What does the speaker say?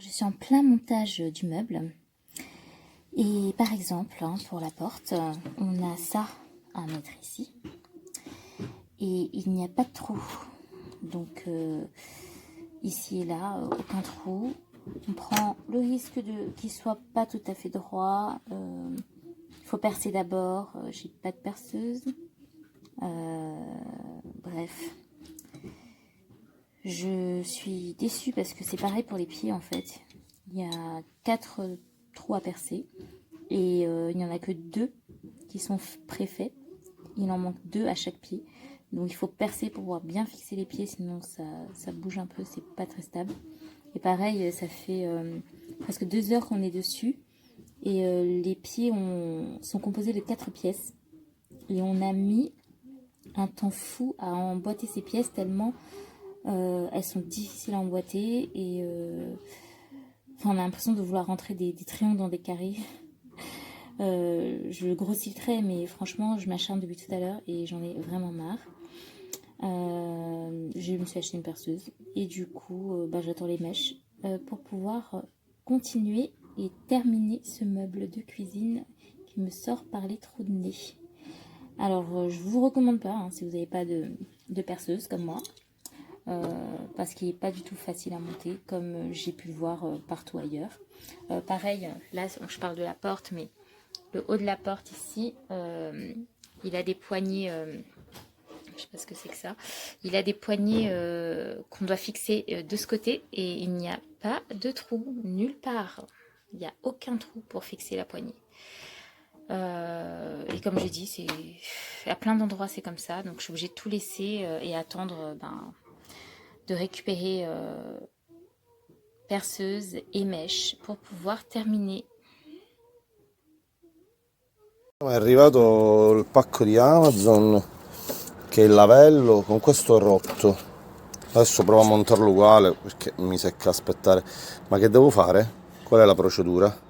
Je suis en plein montage du meuble et par exemple pour la porte on a ça à mettre ici et il n'y a pas de trou, donc ici et là aucun trou. On prend le risque de qu'il soit pas tout à fait droit. Il faut percer d'abord, j'ai pas de perceuse, bref. Je suis déçue parce que c'est pareil pour les pieds en fait. Il y a 4 trous à percer et il n'y en a que 2 qui sont préfaits. Il en manque 2 à chaque pied. Donc il faut percer pour pouvoir bien fixer les pieds, sinon ça bouge un peu, c'est pas très stable. Et pareil, ça fait presque 2 heures qu'on est dessus. Et les pieds sont composés de 4 pièces. Et on a mis un temps fou à emboîter ces pièces tellement elles sont difficiles à emboîter. Et enfin, on a l'impression de vouloir rentrer des triangles dans des carrés. Je grossis le trait, mais franchement, je m'acharne depuis tout à l'heure et j'en ai vraiment marre. Je me suis acheté une perceuse et du coup, j'attends les mèches pour pouvoir continuer et terminer ce meuble de cuisine qui me sort par les trous de nez. Alors, je vous recommande pas si vous n'avez pas de perceuse comme moi, parce qu'il n'est pas du tout facile à monter, comme j'ai pu le voir partout ailleurs. Pareil, là, je parle de la porte, mais le haut de la porte ici, il a des poignées, je sais pas ce que c'est que ça, il a des poignées qu'on doit fixer de ce côté et il n'y a pas de trou, nulle part. Il n'y a aucun trou pour fixer la poignée. Et comme je dis, à plein d'endroits c'est comme ça, donc je suis obligée de tout laisser et attendre de récupérer perceuse et mèche pour pouvoir terminer. È arrivato il pacco di Amazon, che è il lavello, con questo rotto. Adesso provo a montarlo uguale perché mi secca aspettare. Ma che devo fare? Qual è la procedura?